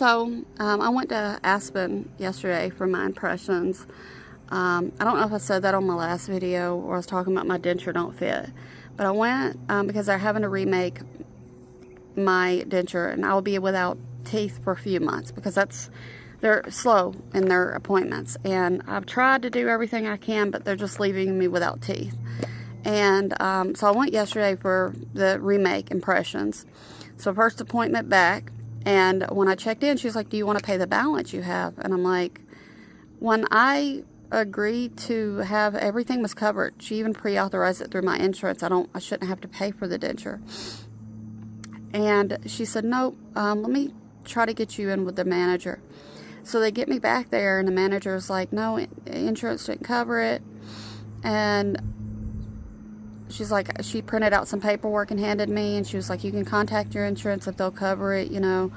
I went to Aspen yesterday for my impressions. I don't know if I said that on my last video where I was talking about my denture don't fit. But I went because they're having to remake my denture, and I'll be without teeth for a few months because they're slow in their appointments. And I've tried to do everything I can, but they're just leaving me without teeth. And so I went yesterday for the remake impressions. So first appointment back. And when I checked in, she was like, do you want to pay the balance you have? And I'm like, when I agreed to have everything was covered, she even pre-authorized it through my insurance. I shouldn't have to pay for the denture. And she said, nope, let me try to get you in with the manager. So they get me back there, and the manager's like, no, insurance didn't cover it. And she's like, she printed out some paperwork and handed me, and she was like, you can contact your insurance if they'll cover it, you know.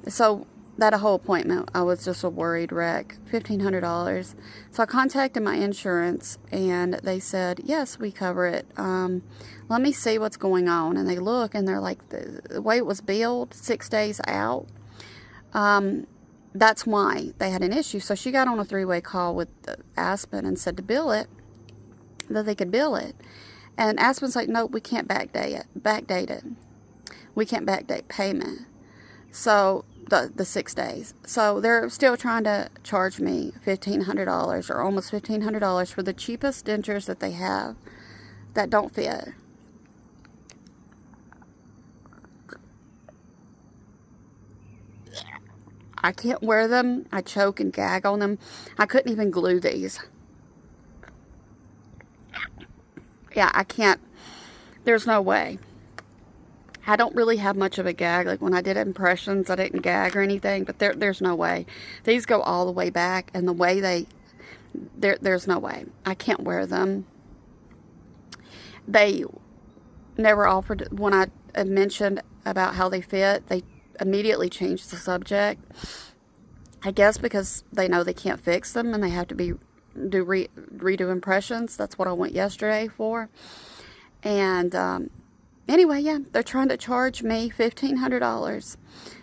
So that whole appointment, I was just a worried wreck. $1,500. So I contacted my insurance, and they said, yes, we cover it. Let me see what's going on. And they look, and they're like, the way it was billed 6 days out, that's why they had an issue. So she got on a 3-way call with Aspen and said to bill it, that they could bill it. And Aspen's like, nope, we can't backdate it. We can't backdate payment. So, the 6 days. So, they're still trying to charge me $1,500 or almost $1,500 for the cheapest dentures that they have that don't fit. I can't wear them. I choke and gag on them. I couldn't even glue these. Yeah, I can't. There's no way. I don't really have much of a gag. Like when I did impressions, I didn't gag or anything, but there's no way. These go all the way back, and the way there's no way. I can't wear them. They never offered, when I had mentioned about how they fit, they immediately changed the subject. I guess because they know they can't fix them and they have to redo impressions. That's what I went yesterday for. And anyway, yeah, they're trying to charge me $1,500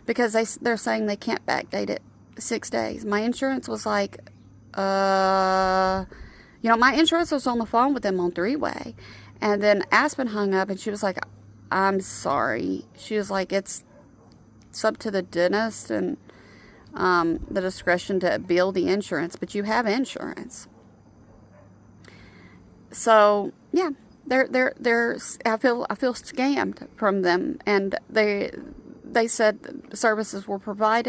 because they're saying they can't backdate it 6 days. My insurance was like, you know, my insurance was on the phone with them on 3-way. And then Aspen hung up, and she was like, I'm sorry. She was like, it's up to the dentist and the discretion to bill the insurance, but you have insurance. So yeah, I feel scammed from them, and they said services were provided.